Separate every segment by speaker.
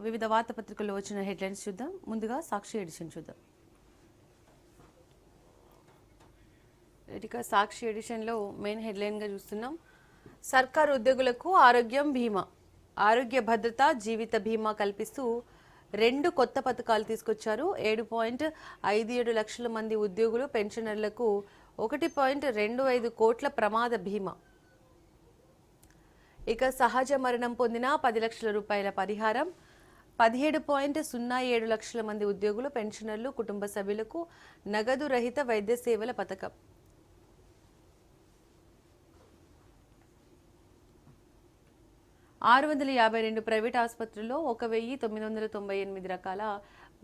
Speaker 1: వివిధ వార్తాపత్రికల్లో వచ్చిన హెడ్లైన్స్ చూద్దాం. ముందుగా సాక్షి ఎడిషన్ చూద్దాం. ఇక సాక్షి ఎడిషన్లో మెయిన్ హెడ్లైన్గా చూస్తున్నాం. సర్కారు ఉద్యోగులకు ఆరోగ్యం బీమా, ఆరోగ్య భద్రత, జీవిత బీమా కల్పిస్తూ 2 కొత్త పథకాలు తీసుకొచ్చారు. 7.57 లక్షల మంది ఉద్యోగులు, పెన్షనర్లకు 1.25 కోట్ల ప్రమాద బీమా. ఇక సహజ మరణం పొందిన 10 లక్షల రూపాయల పరిహారం. 17.07 లక్షల మంది ఉద్యోగులు, పెన్షనర్లు, కుటుంబ సభ్యులకు నగదు రహిత వైద్య సేవల పథకం. ఆరు 652 ప్రైవేట్ ఆసుపత్రుల్లో 1998 రకాల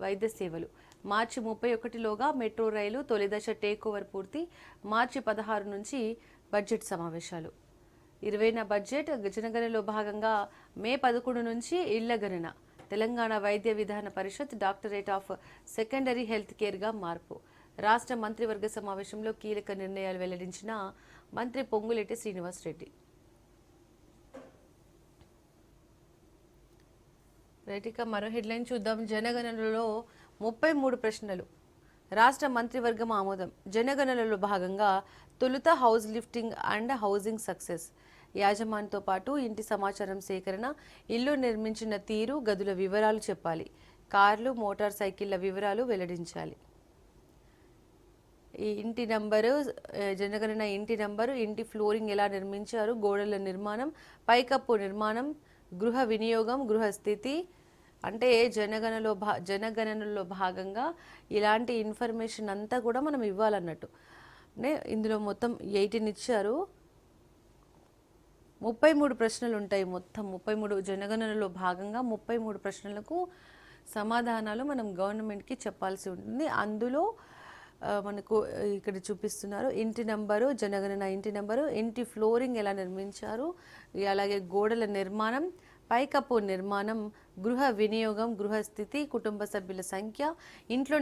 Speaker 1: వైద్య సేవలు. మార్చి 31లోగా మెట్రో రైలు తొలి దశ టేక్ ఓవర్ పూర్తి. మార్చి 16 నుంచి బడ్జెట్ సమావేశాలు. 20న బడ్జెట్ జనగణనలో భాగంగా మే 11 నుంచి ఇళ్ల గణన. తెలంగాణ వైద్య విధాన పరిషత్ డాక్టరేట్ ఆఫ్ సెకండరీ హెల్త్ కేర్గా మార్పు. రాష్ట్ర మంత్రివర్గ సమావేశంలో కీలక నిర్ణయాలు వెల్లడించిన మంత్రి పొంగులేటి శ్రీనివాసరెడ్డి. రైటిక మరో హెడ్లైన్ చూద్దాం. జనగణనలో 33 ప్రశ్నలు. రాష్ట్ర మంత్రివర్గం ఆమోదం. జనగణనలో భాగంగా తొలుత house listing and housing census. యాజమాన్యంతో పాటు ఇంటి సమాచారం సేకరణ, ఇల్లు నిర్మించిన తీరు, గదుల వివరాలు చెప్పాలి. కార్లు, మోటార్ సైకిళ్ల వివరాలు వెల్లడించాలి. ఈ ఇంటి నంబరు, జనగణన ఇంటి నంబరు, ఇంటి ఫ్లోరింగ్ ఎలా నిర్మించారు, గోడల నిర్మాణం, పైకప్పు నిర్మాణం, గృహ వినియోగం, గృహ స్థితి. అంటే జనగణనలో భాగంగా ఇలాంటి ఇన్ఫర్మేషన్ అంతా కూడా మనం ఇవ్వాలన్నట్టు. ఇందులో మొత్తం 18 ఇచ్చారు. 33 ప్రశ్నలు ఉంటాయి. మొత్తం 33 జనగణనలో భాగంగా 33 ప్రశ్నలకు సమాధానాలు మనం గవర్నమెంట్కి చెప్పాల్సి ఉంటుంది. అందులో మనకు ఇక్కడ చూపిస్తున్నారు ఇంటి నంబరు, జనగణన ఇంటి నంబరు, ఇంటి ఫ్లోరింగ్ ఎలా నిర్మించారు, అలాగే గోడల నిర్మాణం, పైకప్పు నిర్మాణం, గృహ వినియోగం, గృహస్థితి, కుటుంబ సభ్యుల సంఖ్య, ఇంట్లో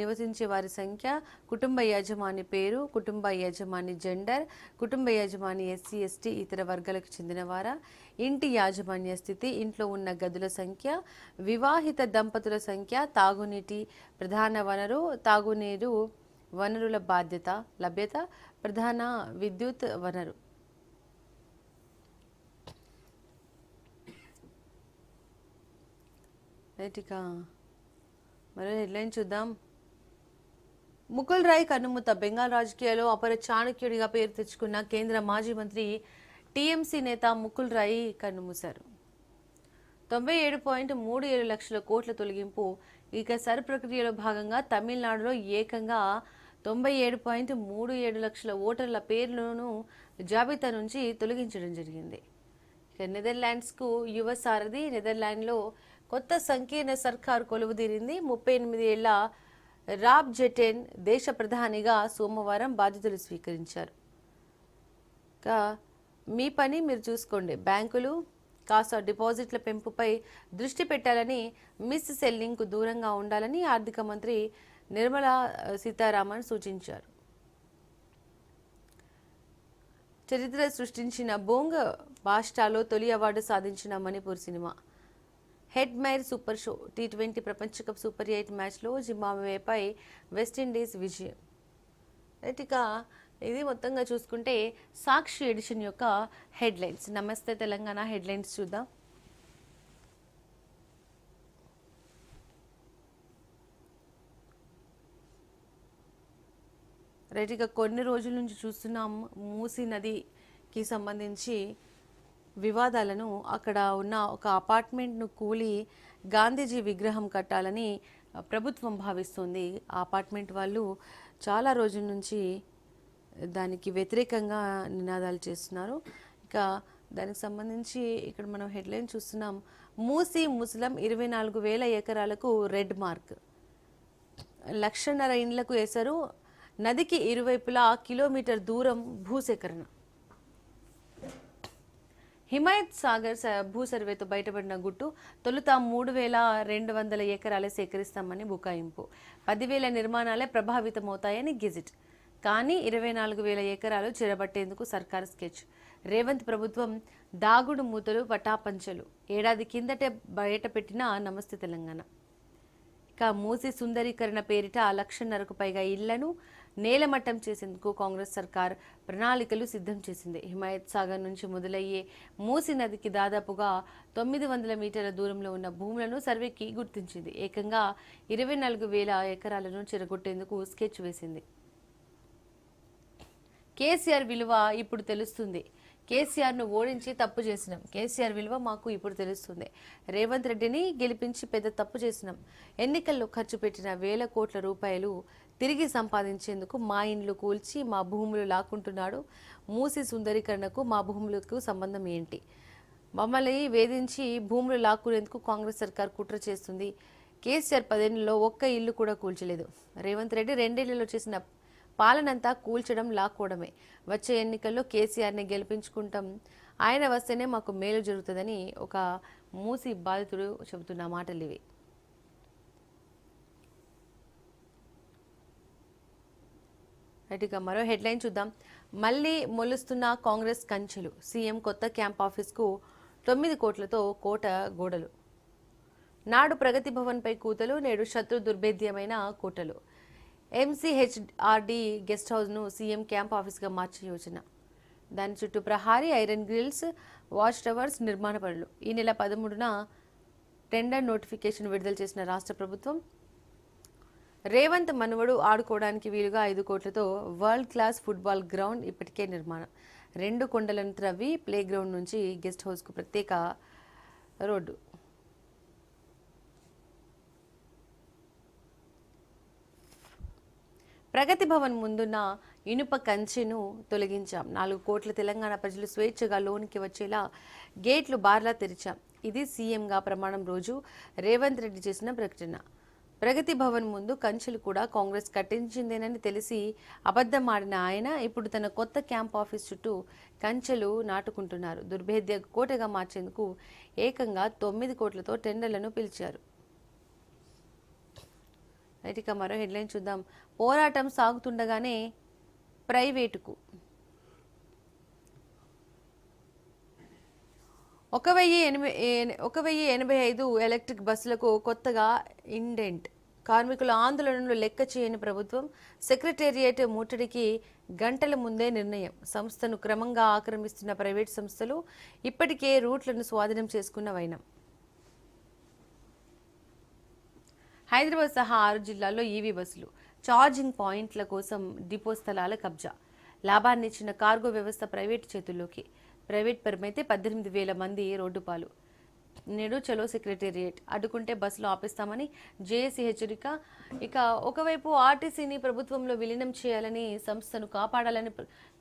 Speaker 1: నివసించే వారి సంఖ్య, కుటుంబ యజమాని పేరు, కుటుంబ యజమాని జెండర్, కుటుంబ యజమాని ఎస్సీ ఎస్టీ ఇతర వర్గాలకు చెందినవారా, ఇంటి యాజమాన్య స్థితి, ఇంట్లో ఉన్న గదుల సంఖ్య, వివాహిత దంపతుల సంఖ్య, తాగునీటి ప్రధాన వనరు, తాగునీరు వనరుల లభ్యత, ప్రధాన విద్యుత్ వనరు. రైట్గా మరో హెడ్లైన్ చూద్దాం. ముకుల్ రాయ్ కన్నుమూత. బెంగాల్ రాజకీయాల్లో అపర చాణక్యుడిగా పేరు తెచ్చుకున్న కేంద్ర మాజీ మంత్రి టీఎంసీ నేత ముకుల్ రాయ్ కన్నుమూశారు. 97.37 లక్షల కోట్ల తొలగింపు. ఇక సర్ ప్రక్రియలో భాగంగా తమిళనాడులో ఏకంగా 97.37 లక్షల ఓటర్ల పేర్లను జాబితా నుంచి తొలగించడం జరిగింది. ఇక నెదర్లాండ్స్కు యువ సారథి. నెదర్లాండ్లో కొత్త సంకీర్ణ సర్కారు కొలువుదీరింది. 38 ఏళ్ల రాబ్ జెటెన్ దేశ ప్రధానిగా సోమవారం బాధ్యతలు స్వీకరించారు. మీ పని మీరు చూసుకోండి, బ్యాంకులు కాస్త డిపాజిట్ల పెంపుపై దృష్టి పెట్టాలని, మిస్ సెల్లింగ్కు దూరంగా ఉండాలని ఆర్థిక మంత్రి నిర్మలా సీతారామన్ సూచించారు. చరిత్ర సృష్టించిన బోంగ్ బాస్టాలో తొలి అవార్డు సాధించిన మణిపూర్ సినిమా. Hetmyer super show. T20 ప్రపంచ కప్ సూపర్ 8 మ్యాచ్లో జింబాబ్వేపై వెస్టిండీస్ విజయం. ఇక ఇది మొత్తంగా చూసుకుంటే సాక్షి ఎడిషన్ యొక్క హెడ్లైన్స్. నమస్తే తెలంగాణ హెడ్లైన్స్ చూద్దాం. ఇక కొన్ని రోజుల నుంచి చూస్తున్నాం మూసీ నదికి సంబంధించి వివాదాలను. అక్కడ ఉన్న ఒక అపార్ట్మెంట్ను కూలి గాంధీజీ విగ్రహం కట్టాలని ప్రభుత్వం భావిస్తుంది. ఆ అపార్ట్మెంట్ వాళ్ళు చాలా రోజుల నుంచి దానికి వ్యతిరేకంగా నినాదాలు చేస్తున్నారు. ఇక దానికి సంబంధించి ఇక్కడ మనం హెడ్లైన్ చూస్తున్నాం. మూసీ ముస్లిం 24,000 ఎకరాలకు రెడ్ మార్క్. 1.5 లక్షల ఇండ్లకు ఎసరు. నదికి ఇరువైపులా కిలోమీటర్ దూరం భూసేకరణ. హిమాయత్ సాగర్ భూ సర్వేతో బయటపడిన గుట్టు. తొలుత 3,200 ఎకరాలే సేకరిస్తామని బుకాయింపు. 10,000 నిర్మాణాలే ప్రభావితమవుతాయని గెజిట్. కానీ 24,000 ఎకరాలు చెరబట్టేందుకు సర్కారు స్కెచ్. రేవంత్ ప్రభుత్వం దాగుడు మూతలు పటాపంచలు. ఏడాది కిందటే బయట పెట్టిన నమస్తే తెలంగాణ. ఇక మూసి సుందరీకరణ పేరిట 1,00,000కు పైగా ఇళ్లను నేలమట్టం చేసేందుకు కాంగ్రెస్ సర్కార్ ప్రణాళికలు సిద్ధం చేసింది. హిమాయత్ సాగర్ నుంచి మొదలయ్యే మూసి నదికి దాదాపుగా 900 మీటర్ల దూరంలో ఉన్న భూములను సర్వేకి గుర్తించింది. ఏకంగా 24,000 ఎకరాలను చెరగొట్టేందుకు స్కెచ్ వేసింది. కేసీఆర్ విలువ ఇప్పుడు తెలుస్తుంది. కేసీఆర్ను ఓడించి తప్పు చేసినాం. కేసీఆర్ విలువ మాకు ఇప్పుడు తెలుస్తుంది. రేవంత్ రెడ్డిని గెలిపించి పెద్ద తప్పు చేసినాం. ఎన్నికల్లో ఖర్చు పెట్టిన వేల కోట్ల రూపాయలు తిరిగి సంపాదించేందుకు మా ఇండ్లు కూల్చి మా భూములు లాక్కుంటున్నాడు. మూసి సుందరీకరణకు మా భూములకు సంబంధం ఏంటి? మమ్మల్ని వేధించి భూములు లాక్కునేందుకు కాంగ్రెస్ సర్కార్ కుట్ర చేస్తుంది. కేసీఆర్ 10 ఏళ్లలో ఒక్క ఇల్లు కూడా కూల్చలేదు. రేవంత్ రెడ్డి 2 ఏళ్లలో చేసిన పాలనంతా కూల్చడం, లాక్కోవడమే. వచ్చే ఎన్నికల్లో కేసీఆర్ని గెలిపించుకుంటాం. ఆయన వస్తేనే మాకు మేలు జరుగుతుందని ఒక మూసి బాధితుడు చెబుతున్న మాటలు ఇవి. ఇక మరో హెడ్లైన్ చూద్దాం. మళ్ళీ మొలుస్తున్న కాంగ్రెస్ కంచెలు. సీఎం కొత్త క్యాంప్ ఆఫీస్కు 9 కోట్లతో కోట గోడలు. నాడు ప్రగతి భవన్పై కూతలు, నేడు శత్రు దుర్భేద్యమైన కోటలు. ఎంసీహెచ్ఆర్డీ గెస్ట్ హౌస్ను సీఎం క్యాంప్ ఆఫీస్గా మార్చే యోచన. దాని చుట్టూ ప్రహారీ, ఐరన్ గ్రిల్స్, వాచ్ టవర్స్ నిర్మాణ పనులు. ఈ నెల 13న టెండర్ నోటిఫికేషన్ విడుదల చేసిన రాష్ట్ర ప్రభుత్వం రేవంత్ మనవడు ఆడుకోవడానికి వీలుగా 5 కోట్లతో వరల్డ్ క్లాస్ ఫుట్బాల్ గ్రౌండ్ ఇప్పటికే నిర్మాణం. 2 కొండలను త్రవ్వి ప్లే గ్రౌండ్ నుంచి గెస్ట్ హౌస్కు ప్రత్యేక రోడ్డు. ప్రగతి భవన్ ముందున్న ఇనుప కంచెను తొలగించాం. 4 కోట్ల తెలంగాణ ప్రజలు స్వేచ్ఛగా లోనికి వచ్చేలా గేట్లు బార్లా తెరిచాం. ఇది సీఎంగా ప్రమాణం రోజు రేవంత్ రెడ్డి చేసిన ప్రకటన. ప్రగతి భవన్ ముందు కంచెలు కూడా కాంగ్రెస్ కట్టించిందేనని తెలిసి అబద్ధమాడిన ఆయన ఇప్పుడు తన కొత్త క్యాంప్ ఆఫీస్ చుట్టూ కంచెలు నాటుకుంటున్నారు. దుర్భేద్య కోటగా మార్చేందుకు ఏకంగా 9 కోట్లతో టెండర్లను పిలిచారు. ఇక మరో హెడ్లైన్ చూద్దాం. పోరాటం సాగుతుండగానే ప్రైవేటుకు 1,085 ఎలక్ట్రిక్ బస్సులకు కొత్తగా ఇండెంట్. కార్మికుల ఆందోళనలు లెక్క చేయని ప్రభుత్వం. సెక్రటేరియట్ ముట్టడికి గంటల ముందే నిర్ణయం. సంస్థను క్రమంగా ఆక్రమిస్తున్న ప్రైవేట్ సంస్థలు ఇప్పటికే రూట్లను స్వాధీనం చేసుకున్న వైనం. హైదరాబాద్ సహా 6 జిల్లాల్లో ఈవీ బస్సులు. ఛార్జింగ్ పాయింట్ల కోసం డిపో స్థలాల కబ్జా. లాభాన్నిచ్చిన కార్గో వ్యవస్థ ప్రైవేట్ చేతుల్లోకి. ప్రైవేట్ పరమైతే 18,000 మంది రోడ్డుపాలు. నేడు చలో సెక్రటేరియట్. అడ్డుకుంటే బస్సులు ఆపేస్తామని జేఏసీ హెచ్చరిక. ఇక ఒకవైపు ఆర్టీసీని ప్రభుత్వంలో విలీనం చేయాలని, సంస్థను కాపాడాలని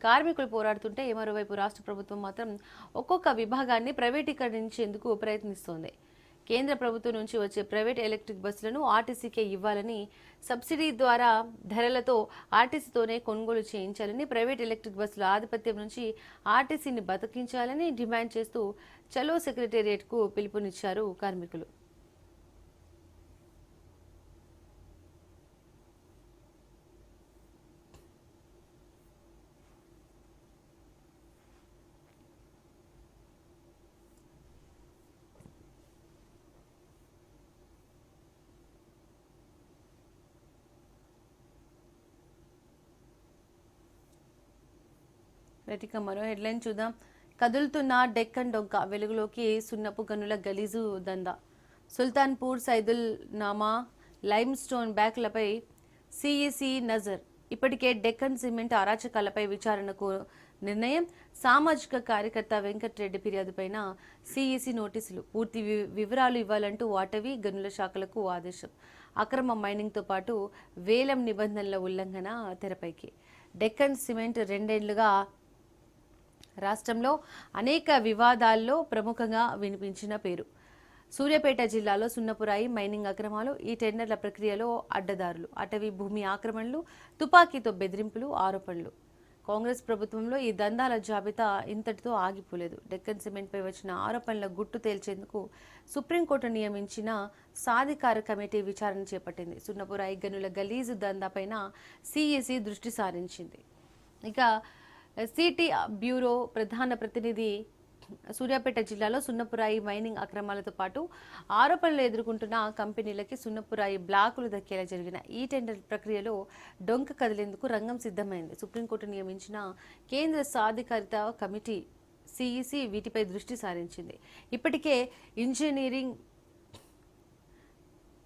Speaker 1: కార్మికులు పోరాడుతుంటే, మరోవైపు రాష్ట్ర ప్రభుత్వం మాత్రం ఒక్కొక్క విభాగాన్ని ప్రైవేటీకరించేందుకు ప్రయత్నిస్తోంది. కేంద్ర ప్రభుత్వం నుంచి వచ్చే ప్రైవేట్ ఎలక్ట్రిక్ బస్సులను ఆర్టీసీకే ఇవ్వాలని, సబ్సిడీ ద్వారా ధరలతో ఆర్టీసీతోనే కొనుగోలు చేయించాలని, ప్రైవేట్ ఎలక్ట్రిక్ బస్సుల ఆధిపత్యం నుంచి ఆర్టీసీని బతికించాలని డిమాండ్ చేస్తూ చలో సెక్రటేరియట్కు పిలుపునిచ్చారు కార్మికులు. ఇక మరో హెడ్లైన్ చూద్దాం. కదులుతున్న డెక్కన్ డొంక. వెలుగులోకి సున్నపు గనుల గలీజు దందా. సుల్తాన్పూర్, సైదుల్ నామా, లైమ్ స్టోన్ బ్యాక్లపై సిఈసి నజర్. ఇప్పటికే డెక్కన్ సిమెంట్ అరాచకాలపై విచారణకు నిర్ణయం. సామాజిక కార్యకర్త వెంకట్రెడ్డి ఫిర్యాదుపైన సిఈసి నోటీసులు. పూర్తి వివరాలు ఇవ్వాలంటూ అటవీ, గనుల శాఖలకు ఆదేశం. అక్రమ మైనింగ్తో పాటు వేలం నిబంధనల ఉల్లంఘన తెరపైకి. డెక్కన్ సిమెంట్ 2 ఏళ్లుగా రాష్ట్రంలో అనేక వివాదాల్లో ప్రముఖంగా వినిపించిన పేరు. సూర్యాపేట జిల్లాలో సున్నపురాయి మైనింగ్ అక్రమాలు, ఈ టెండర్ల ప్రక్రియలో అడ్డదారులు, అటవీ భూమి ఆక్రమణలు, తుపాకీతో బెదిరింపులు, ఆరోపణలు. కాంగ్రెస్ ప్రభుత్వంలో ఈ దందాల జాబితా ఇంతటితో ఆగిపోలేదు. డెక్కన్ సిమెంట్పై వచ్చిన ఆరోపణల గుట్టు తేల్చేందుకు సుప్రీంకోర్టు నియమించిన సాధికార కమిటీ విచారణ చేపట్టింది. సున్నపురాయి గనుల గలీజు దందాపైన సిఈసి దృష్టి సారించింది. ఇక సిటీ బ్యూరో ప్రధాన ప్రతినిధి సూర్యాపేట జిల్లాలో సున్నపురాయి మైనింగ్ అక్రమాలతో పాటు ఆరోపణలు ఎదుర్కొంటున్న కంపెనీలకి సున్నపురాయి బ్లాకులు దక్కేలా జరిగిన ఈ టెండర్ ప్రక్రియలో డొంక కదిలేందుకు రంగం సిద్ధమైంది. సుప్రీంకోర్టు నియమించిన కేంద్ర సాధికారిత కమిటీ సిఈసి వీటిపై దృష్టి సారించింది. ఇప్పటికే ఇంజనీరింగ్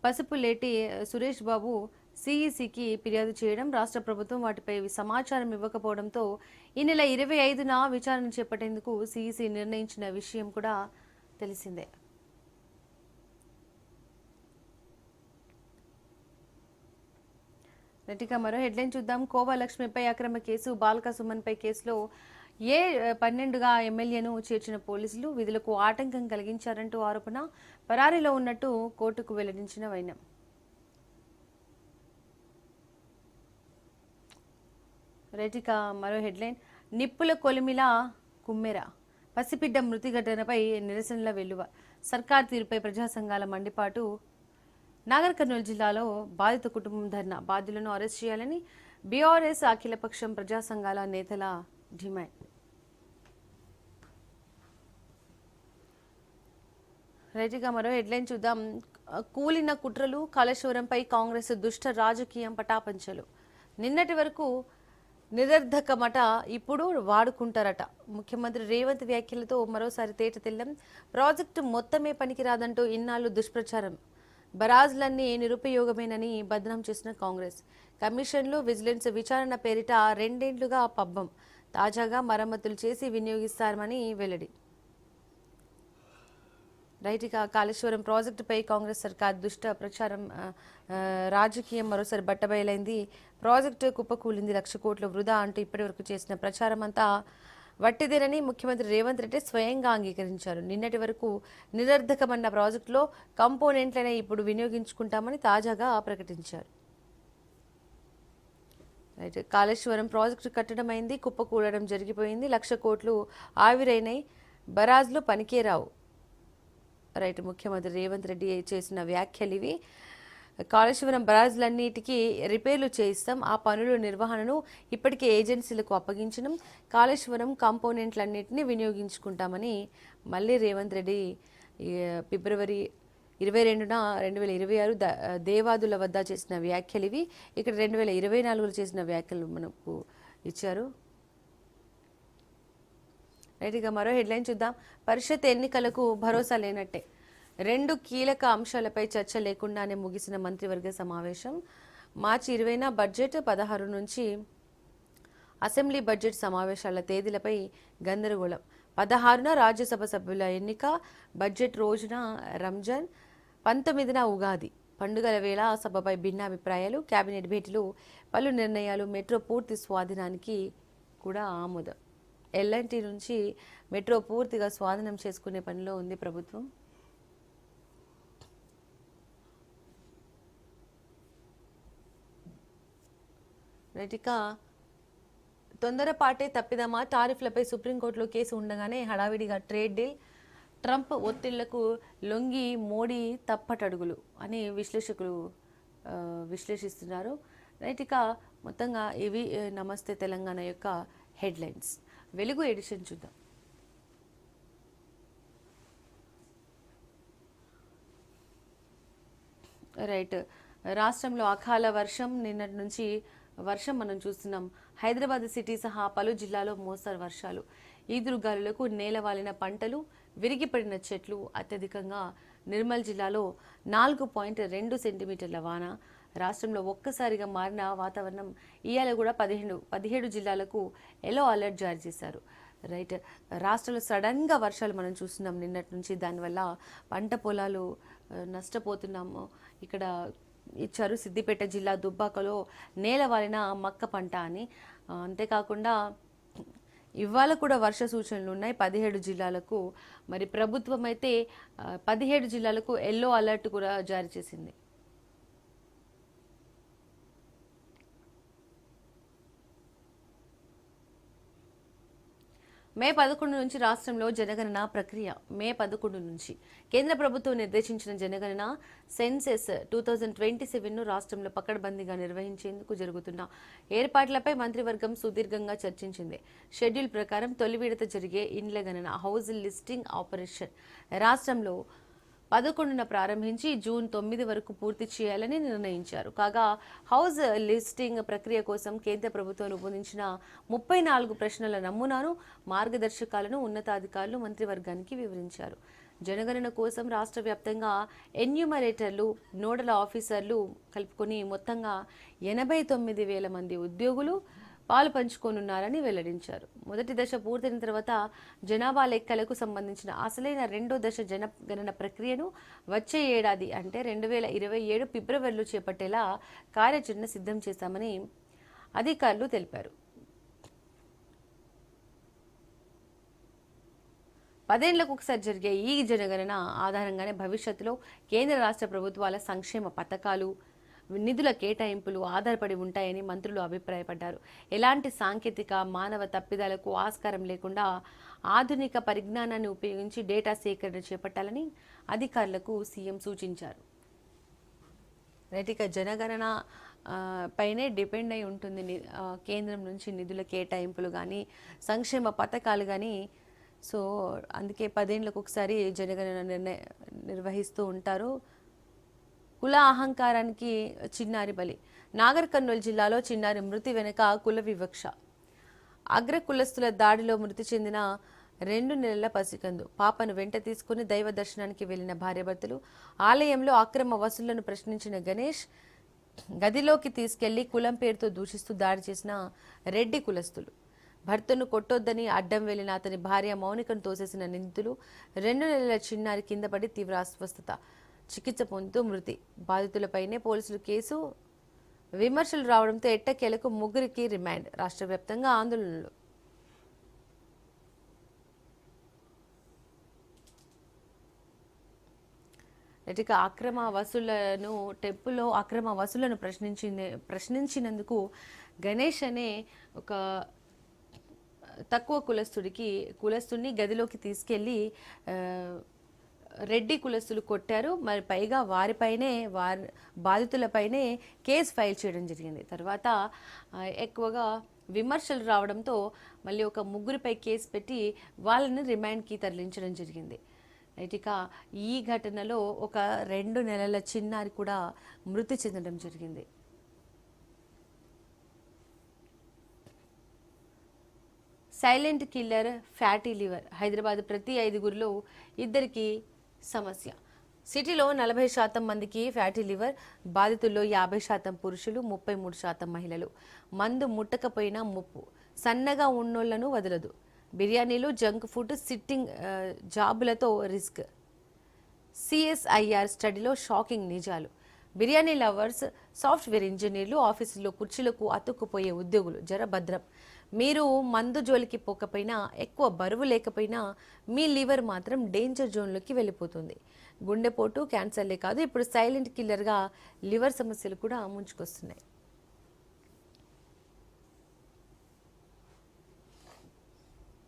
Speaker 1: పసుపులేటి సురేష్ బాబు సిఈసికి ఫిర్యాదు చేయడం, రాష్ట్ర ప్రభుత్వం వాటిపై సమాచారం ఇవ్వకపోవడంతో ఈ నెల 25న విచారణ చేపట్టేందుకు సిఈసి నిర్ణయించిన విషయం కూడా తెలిసిందే. నటిగా మరో హెడ్లైన్ చూద్దాం. కోవా లక్ష్మిపై అక్రమ కేసు, బాల్క సుమన్పై కేసులో 12గా ఎమ్మెల్యేను చేర్చిన పోలీసులు విధులకు ఆటంకం కలిగించారంటూ ఆరోపణ, పరారీలో ఉన్నట్టు కోర్టుకు వెల్లడించిన వైనం. రైటిక మరో హెడ్లైన్. నిప్పుల కొలిమిల కుమ్మెర, పసిబిడ్డ మృతి ఘటనపై నిరసనల వెల్లువ, సర్కార్ తీరుపై ప్రజా సంఘాల మండిపాటు. నాగర్ కర్నూలు జిల్లాలో బాధిత కుటుంబం ధర్నా, బాధ్యులను అరెస్ట్ చేయాలని బీఆర్ఎస్ అఖిలపక్షం ప్రజా సంఘాల నేతల డిమాండ్. రైట్గా మరో హెడ్లైన్ చూద్దాం. కూలిన కుట్రలు, కాళేశ్వరంపై కాంగ్రెస్ దుష్ట రాజకీయం పటాపంచలు. నిన్నటి వరకు నిరర్ధకమట, ఇప్పుడు వాడుకుంటారట. ముఖ్యమంత్రి రేవంత్ వ్యాఖ్యలతో మరోసారి తేట తెల్లం. ప్రాజెక్టు మొత్తమే పనికిరాదంటూ ఇన్నాళ్లు దుష్ప్రచారం, బరాజ్లన్నీ నిరుపయోగమేనని బదనాం చేసిన కాంగ్రెస్. కమిషన్లు, విజిలెన్స్ విచారణ పేరిట 2 ఏళ్లుగా పబ్బం. తాజాగా మరమ్మతులు చేసి వినియోగిస్తారని వెల్లడి. రైట్గా కాళేశ్వరం ప్రాజెక్టుపై కాంగ్రెస్ సర్కార్ దుష్ట ప్రచారం రాజకీయం మరోసారి బట్టబయలైంది. ప్రాజెక్టు కుప్పకూలింది, 1,00,000 కోట్ల వృధా అంటూ ఇప్పటివరకు చేసిన ప్రచారం అంతా వట్టిదేనని ముఖ్యమంత్రి రేవంత్ రెడ్డి స్వయంగా అంగీకరించారు. నిన్నటి వరకు నిరర్ధకమన్న ప్రాజెక్టులో కంపోనెంట్లనే ఇప్పుడు వినియోగించుకుంటామని తాజాగా ప్రకటించారు. రైట్, కాళేశ్వరం ప్రాజెక్టు కట్టడమైంది, కుప్పకూలడం జరిగిపోయింది, 1,00,000 కోట్లు ఆవిరైనాయి, బరాజ్లు పనికే రావు. రైట్, ముఖ్యమంత్రి రేవంత్ రెడ్డి చేసిన వ్యాఖ్యలు ఇవి. కాళేశ్వరం బరాజ్లన్నిటికీ రిపేర్లు చేయిస్తాం, ఆ పనుల నిర్వహణను ఇప్పటికే ఏజెన్సీలకు అప్పగించడం, కాళేశ్వరం కాంపోనెంట్లన్నింటినీ వినియోగించుకుంటామని మళ్ళీ రేవంత్ రెడ్డి ఫిబ్రవరి 22న 2026 దేవాదుల వద్ద చేసిన వ్యాఖ్యలు ఇవి. ఇక్కడ 2024లో చేసిన వ్యాఖ్యలు మనకు ఇచ్చారు. రైట్గా మరో హెడ్లైన్ చూద్దాం. పరిషత్ ఎన్నికలకు భరోసా లేనట్టే, 2 కీలక అంశాలపై చర్చ లేకుండానే ముగిసిన మంత్రివర్గ సమావేశం. మార్చి 20న బడ్జెట్, 16 నుంచి అసెంబ్లీ బడ్జెట్ సమావేశాల తేదీలపై గందరగోళం. 16న రాజ్యసభ సభ్యుల ఎన్నిక, బడ్జెట్ రోజున రంజాన్, 19న ఉగాది పండుగల వేళ సభపై భిన్నాభిప్రాయాలు, కేబినెట్ భేటీలు, పలు నిర్ణయాలు, మెట్రో పూర్తి స్వాధీనానికి కూడా ఆమోదం. ఎల్ఎన్టీ నుంచి మెట్రో పూర్తిగా స్వాధీనం చేసుకునే పనిలో ఉంది ప్రభుత్వం. రైటిక తొందరపాటే తప్పిదమా, టారిఫ్లపై సుప్రీంకోర్టులో కేసు ఉండగానే హడావిడిగా ట్రేడ్ డీల్, ట్రంప్ ఒత్తిళ్లకు లొంగి మోడీ తప్పటడుగులు అని విశ్లేషకులు విశ్లేషిస్తున్నారు. రైటిక మొత్తంగా ఇవి నమస్తే తెలంగాణ యొక్క హెడ్లైన్స్. వెలుగు ఎడిషన్ చూద్దాం. రైట్, రాష్ట్రంలో అకాల వర్షం, నిన్నటి నుంచి వర్షం మనం చూస్తున్నాం. హైదరాబాద్ సిటీ సహా పలు జిల్లాలో మోస్తరు వర్షాలు, ఈదురుగాలులకు నేలవాలిన పంటలు, విరిగిపడిన చెట్లు. అత్యధికంగా నిర్మల్ జిల్లాలో 4.2 సెంటీమీటర్ల వాన. రాష్ట్రంలో ఒక్కసారిగా మారిన వాతావరణం. ఇవాళ కూడా 17 జిల్లాలకు ఎల్లో అలర్ట్ జారీ చేశారు. రైట్, రాష్ట్రంలో సడన్గా వర్షాలు మనం చూస్తున్నాం నిన్నటి నుంచి. దానివల్ల పంట పొలాలు నష్టపోతున్నాము. ఇక్కడ ఇచ్చారు సిద్దిపేట జిల్లా దుబ్బాకలో నేలవాలిన మక్క పంట అని. అంతేకాకుండా ఇవాళ కూడా వర్ష సూచనలు ఉన్నాయి 17 జిల్లాలకు. మరి ప్రభుత్వం అయితే 17 జిల్లాలకు ఎల్లో అలర్ట్ కూడా జారీ చేసింది. మే 11 నుంచి రాష్ట్రంలో జనగణన ప్రక్రియ. మే 11 నుంచి కేంద్ర ప్రభుత్వం నిర్దేశించిన జనగణన సెన్సెస్ 2027ను రాష్ట్రంలో పకడ్బందీగా నిర్వహించేందుకు జరుగుతున్న ఏర్పాట్లపై మంత్రివర్గం సుదీర్ఘంగా చర్చించింది. షెడ్యూల్ ప్రకారం తొలి విడత జరిగే ఇండ్ల గణన హౌస్ లిస్టింగ్ ఆపరేషన్ రాష్ట్రంలో 11న ప్రారంభించి జూన్ 9 వరకు పూర్తి చేయాలని నిర్ణయించారు. కాగా హౌస్ లిస్టింగ్ ప్రక్రియ కోసం కేంద్ర ప్రభుత్వం రూపొందించిన 34 ప్రశ్నల నమూనాను, మార్గదర్శకాలను ఉన్నతాధికారులు మంత్రివర్గానికి వివరించారు. జనగణన కోసం రాష్ట్ర వ్యాప్తంగా ఎన్యూమరేటర్లు, నోడల్ ఆఫీసర్లు కలుపుకొని మొత్తంగా 89,000 మంది ఉద్యోగులు పాలు పంచుకోనున్నారని వెల్లడించారు. మొదటి దశ పూర్తయిన తర్వాత జనాభా లెక్కలకు సంబంధించిన అసలైన రెండో దశ జనగణన ప్రక్రియను వచ్చే ఏడాది అంటే 2027 ఫిబ్రవరిలో చేపట్టేలా కార్యాచరణ సిద్ధం చేశామని అధికారులు తెలిపారు. 10 ఏళ్లకు ఒకసారి జరిగే ఈ జనగణన ఆధారంగానే భవిష్యత్తులో కేంద్ర రాష్ట్ర ప్రభుత్వాల సంక్షేమ పథకాలు, నిధుల కేటాయింపులు ఆధారపడి ఉంటాయని మంత్రులు అభిప్రాయపడ్డారు. ఎలాంటి సాంకేతిక, మానవ తప్పిదాలకు ఆస్కారం లేకుండా ఆధునిక పరిజ్ఞానాన్ని ఉపయోగించి డేటా సేకరణ చేపట్టాలని అధికారులకు సీఎం సూచించారు. రైటిక జనగణన పైనే డిపెండ్ అయి ఉంటుంది కేంద్రం నుంచి నిధుల కేటాయింపులు కానీ, సంక్షేమ పథకాలు కానీ. సో అందుకే 10 ఏళ్లకు ఒకసారి జనగణన నిర్వహిస్తూ ఉంటారు. కుల అహంకారానికి చిన్నారి బలి. నాగర్ కర్నూలు జిల్లాలో చిన్నారి మృతి వెనుక కుల వివక్ష. అగ్ర కులస్తుల దాడిలో మృతి చెందిన 2 నెలల పసికందు పాపను వెంట తీసుకుని దైవ దర్శనానికి వెళ్లిన భార్యాభర్తలు ఆలయంలో అక్రమ వసూళ్లను ప్రశ్నించిన గణేష్ గదిలోకి తీసుకెళ్లి కులం పేరుతో దూషిస్తూ దాడి చేసిన రెడ్డి కులస్తులు. భర్తను కొట్టొద్దని అడ్డం వెళ్లిన అతని భార్య మౌనికను తోసేసిన నిందితులు. 2 నెలల చిన్నారి కింద పడి తీవ్ర అస్వస్థత, చికిత్స పొందుతూ మృతి. బాధితులపైనే పోలీసులు కేసు. విమర్శలు రావడంతో ఎట్టకేలకు 3కి రిమాండ్. రాష్ట్ర వ్యాప్తంగా ఆందోళనలు. ఇక అక్రమ వసూళ్లను టెంపుల్లో అక్రమ వసూళ్లను ప్రశ్నించినందుకు గణేష్ అనే ఒక తక్కువ కులస్తుడిని గదిలోకి తీసుకెళ్లి రెడ్డి కులస్తులు కొట్టారు. మరి పైగా బాధితులపైనే కేసు ఫైల్ చేయడం జరిగింది. తర్వాత ఎక్కువగా విమర్శలు రావడంతో మళ్ళీ ఒక 3పై కేసు పెట్టి వాళ్ళని రిమాండ్కి తరలించడం జరిగింది. ఇక ఈ ఘటనలో ఒక 2 నెలల చిన్నారి కూడా మృతి చెందడం జరిగింది. Silent killer, fatty liver. Hyderabad ప్రతి 5గురిలో 2కి సమస్య. సిటీలో 40% మందికి ఫ్యాటీ లివర్. బాధితుల్లో 50% పురుషులు, 33% మహిళలు. మందు ముట్టకపోయినా ముప్పు. సన్నగా ఉన్నోళ్లను వదలదు. బిర్యానీలు, జంక్ ఫుడ్, సిట్టింగ్ జాబులతో రిస్క్. సిఎస్ఐఆర్ స్టడీలో షాకింగ్ నిజాలు. బిర్యానీ లవర్స్, సాఫ్ట్వేర్ ఇంజనీర్లు, ఆఫీసుల్లో కుర్చీలకు అతుక్కుపోయే ఉద్యోగులు జర భద్రం. మీరు మందు జోలికి పోకపోయినా, ఎక్కువ బరువు లేకపోయినా మీ లివర్ మాత్రం డేంజర్ జోన్లోకి వెళ్ళిపోతుంది. గుండెపోటు, క్యాన్సర్లే కాదు, ఇప్పుడు సైలెంట్ కిల్లర్గా లివర్ సమస్యలు కూడా ముంచుకొస్తున్నాయి.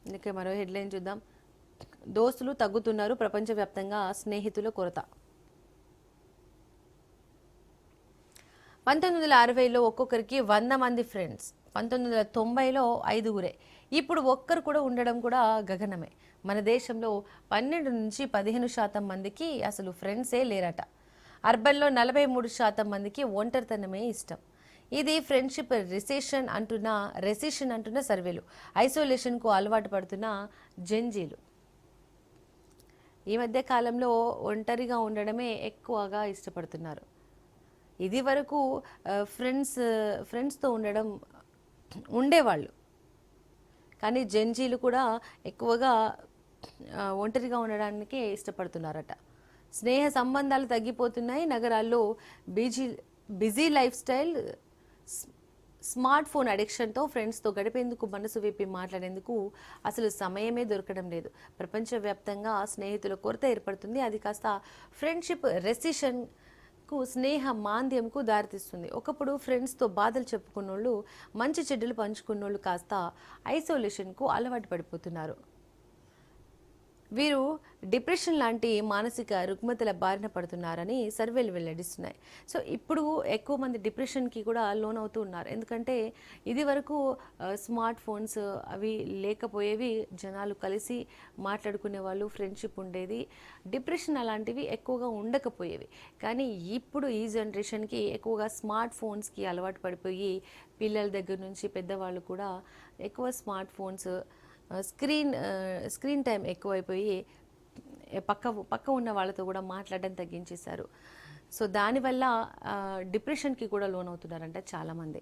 Speaker 1: ఇందుకే మరో హెడ్లైన్ చూద్దాం. దోస్తులు తగ్గుతున్నారు, ప్రపంచవ్యాప్తంగా స్నేహితుల కొరత. 1960లో ఒక్కొక్కరికి 100 మంది ఫ్రెండ్స్. 1990లో 5గురే. ఇప్పుడు ఒక్కరు కూడా ఉండడం కూడా గగనమే. మన దేశంలో 12 నుంచి 15% మందికి అసలు ఫ్రెండ్సే లేరట. అర్బన్లో 43% మందికి ఒంటరితనమే ఇష్టం. ఇది ఫ్రెండ్షిప్ రెసిషన్ అంటున్న సర్వేలు. ఐసోలేషన్కు అలవాటు పడుతున్న జెన్జీలు. ఈ మధ్య కాలంలో ఒంటరిగా ఉండడమే ఎక్కువగా ఇష్టపడుతున్నారు. ఇది వరకు ఫ్రెండ్స్తో ఉండేవాళ్ళు, కానీ జెన్జీలు కూడా ఎక్కువగా ఒంటరిగా ఉండడానికే ఇష్టపడుతున్నారట. స్నేహ సంబంధాలు తగ్గిపోతున్నాయి. నగరాల్లో busy lifestyle, smartphone అడిక్షన్తో ఫ్రెండ్స్తో గడిపేందుకు, మనసు విప్పి మాట్లాడేందుకు అసలు సమయమే దొరకడం లేదు. ప్రపంచవ్యాప్తంగా స్నేహితుల కొరత ఏర్పడుతుంది. అది కాస్త ఫ్రెండ్షిప్ రెసిషన్ స్నేహ మాంద్యంకు దారితీస్తుంది. ఒకప్పుడు ఫ్రెండ్స్తో బాధలు చెప్పుకున్నోళ్ళు, మంచి చెడ్డలు పంచుకున్నోళ్ళు కాస్త ఐసోలేషన్కు అలవాటు పడిపోతున్నారు. వీరు డిప్రెషన్ లాంటి మానసిక రుగ్మతల బారిన పడుతున్నారని సర్వేలు వెల్లడిస్తున్నాయి. సో ఇప్పుడు ఎక్కువ మంది డిప్రెషన్కి కూడా లోన్ అవుతూ ఉన్నారు. ఎందుకంటే ఇది వరకు స్మార్ట్ ఫోన్స్ అవి లేకపోయేవి, జనాలు కలిసి మాట్లాడుకునే వాళ్ళు, ఫ్రెండ్షిప్ ఉండేది, డిప్రెషన్ అలాంటివి ఎక్కువగా ఉండకపోయేవి. కానీ ఇప్పుడు ఈ జనరేషన్కి ఎక్కువగా స్మార్ట్ ఫోన్స్కి అలవాటు పడిపోయి పిల్లల దగ్గర నుంచి పెద్దవాళ్ళు కూడా ఎక్కువ స్మార్ట్ ఫోన్స్, స్క్రీన్ టైం ఎక్కువైపోయి పక్క ఉన్న వాళ్ళతో కూడా మాట్లాడడం తగ్గించేశారు. సో దానివల్ల డిప్రెషన్కి కూడా లోన్ అవుతున్నారంట చాలామంది.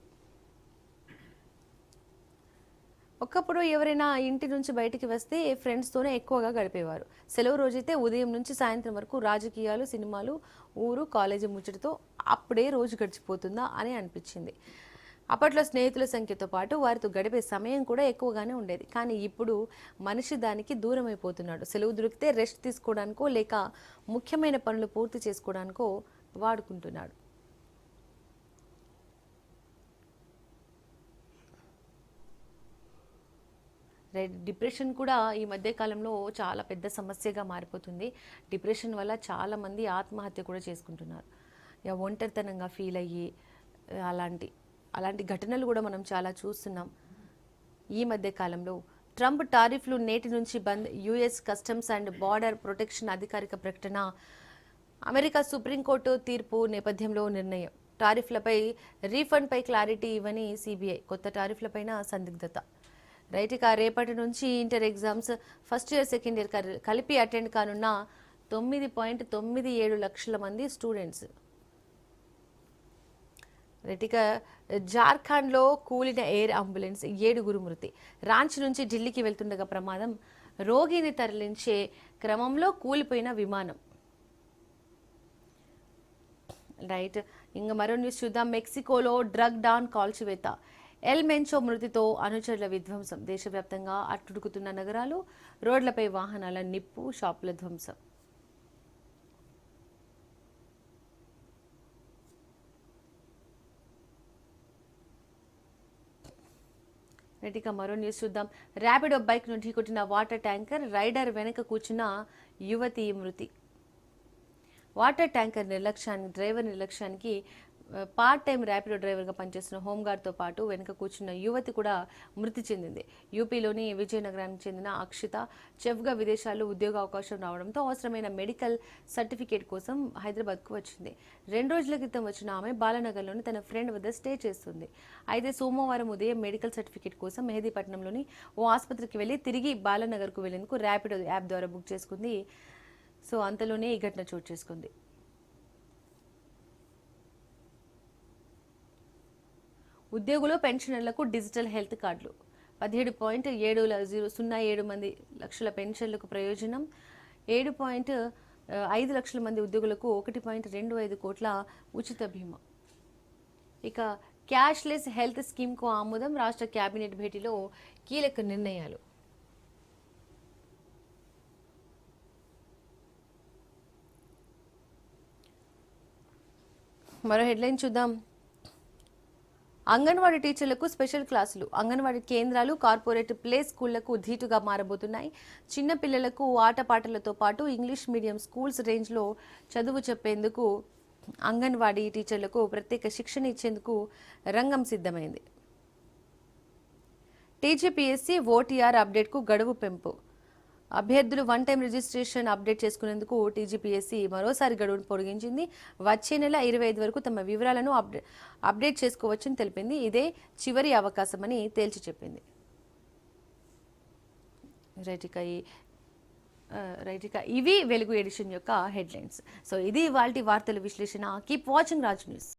Speaker 1: ఒకప్పుడు ఎవరైనా ఇంటి నుంచి బయటికి వస్తే ఫ్రెండ్స్తోనే ఎక్కువగా గడిపేవారు. సెలవు రోజైతే ఉదయం నుంచి సాయంత్రం వరకు రాజకీయాలు, సినిమాలు, ఊరు, కాలేజీ ముచ్చటతో అప్పుడే రోజు గడిచిపోతుందా అని అనిపించింది. అప్పట్లో స్నేహితుల సంఖ్యతో పాటు వారితో గడిపే సమయం కూడా ఎక్కువగానే ఉండేది. కానీ ఇప్పుడు మనిషి దానికి దూరం అయిపోతున్నాడు. సెలవు దొరికితే రెస్ట్ తీసుకోవడానికో లేక ముఖ్యమైన పనులు పూర్తి చేసుకోవడానికో వాడుకుంటున్నాడు. డిప్రెషన్ కూడా ఈ మధ్య కాలంలో చాలా పెద్ద సమస్యగా మారిపోతుంది. డిప్రెషన్ వల్ల చాలామంది ఆత్మహత్య కూడా చేసుకుంటున్నారు. ఒంటరితనంగా ఫీల్ అయ్యి అలాంటి ఘటనలు కూడా మనం చాలా చూస్తున్నాం ఈ మధ్య కాలంలో. ట్రంప్ టారిఫ్లు నేటి నుంచి bandh, US customs and border protection అధికారిక ప్రకటన. అమెరికా సుప్రీంకోర్టు తీర్పు నేపథ్యంలో నిర్ణయం. టారిఫ్లపై రీఫండ్పై క్లారిటీ ఇవ్వని సిబిఐ. కొత్త టారిఫ్లపైన సందిగ్ధత. రైట్, ఇక రేపటి నుంచి inter exams first year second year కలిపి అటెండ్ కానున్న 9.97 లక్షల మంది స్టూడెంట్స్. రైట్, జార్ఖండ్లో కూలిన ఎయిర్ అంబులెన్స్, 7 మృతి. రాంచీ నుంచి ఢిల్లీకి వెళ్తుండగా ప్రమాదం. రోగిని తరలించే క్రమంలో కూలిపోయిన విమానం. రైట్, ఇంకా మరో న్యూస్ చూద్దాం. మెక్సికోలో డ్రగ్ డాన్ కాల్చివేత. ఎల్ మెంచో మృతితో అనుచరుల విధ్వంసం. దేశవ్యాప్తంగా అట్టుడుకుతున్న నగరాలు, రోడ్లపై వాహనాల నిప్పు, షాపుల ధ్వంసం. ఇక మరో న్యూస్ చూద్దాం. ర్యాపిడో బైక్ నుండి కొట్టిన వాటర్ ట్యాంకర్, రైడర్ వెనక కూర్చున్న యువతి మృతి. వాటర్ ట్యాంకర్ డ్రైవర్ నిర్లక్ష్యానికి పార్ట్ టైం ర్యాపిడో డ్రైవర్గా పనిచేస్తున్న హోంగార్డ్తో పాటు వెనుక కూర్చున్న యువతి కూడా మృతి చెందింది. యూపీలోని విజయనగరానికి చెందిన అక్షిత చెఫ్గా విదేశాల్లో ఉద్యోగ అవకాశం రావడంతో అవసరమైన మెడికల్ సర్టిఫికేట్ కోసం హైదరాబాద్కు వచ్చింది. 2 రోజుల క్రితం వచ్చిన ఆమె బాలానగర్లోని తన ఫ్రెండ్ వద్ద స్టే చేస్తుంది. అయితే సోమవారం ఉదయం మెడికల్ సర్టిఫికేట్ కోసం మెహదీపట్నంలోని ఓ ఆసుపత్రికి వెళ్లి తిరిగి బాలానగర్కు వెళ్లేందుకు ర్యాపిడో యాప్ ద్వారా బుక్ చేసుకుంది. సో అంతలోనే ఈ ఘటన చోటు చేసుకుంది. ఉద్యోగులు, పెన్షనర్లకు డిజిటల్ హెల్త్ కార్డులు. 17.707 మంది లక్షల పెన్షన్లకు ప్రయోజనం. 7.5 లక్షల మంది ఉద్యోగులకు 1.25 కోట్ల ఉచిత బీమా. ఇక క్యాష్లెస్ హెల్త్ స్కీమ్కు ఆమోదం. రాష్ట్ర కేబినెట్ భేటీలో కీలక నిర్ణయాలు. మరో హెడ్లైన్ చూద్దాం. అంగన్వాడీ టీచర్లకు స్పెషల్ క్లాసులు. అంగన్వాడీ కేంద్రాలు కార్పొరేట్ ప్లే స్కూళ్లకు ధీటుగా మారబోతున్నాయి. చిన్న పిల్లలకు ఆటపాటలతో పాటు ఇంగ్లీష్ మీడియం స్కూల్స్ రేంజ్లో చదువు చెప్పేందుకు అంగన్వాడీ టీచర్లకు ప్రత్యేక శిక్షణ ఇచ్చేందుకు రంగం సిద్ధమైంది. టీజీపీఎస్సీ ఓటీఆర్ అప్డేట్కు గడువు పెంపు. అభ్యర్థులు 1 టైం రిజిస్ట్రేషన్ అప్డేట్ చేసుకునేందుకు టీజీపీఎస్సీ మరోసారి గడువును పొడిగించింది. వచ్చే నెల 25 వరకు తమ వివరాలను అప్డేట్ చేసుకోవచ్చని తెలిపింది. ఇదే చివరి అవకాశమని తేల్చి చెప్పింది. రైట్, ఇక ఇవి వెలుగు ఎడిషన్ యొక్క హెడ్లైన్స్. సో ఇది ఇవాల్టి వార్తల విశ్లేషణ. Keep watching Raj news.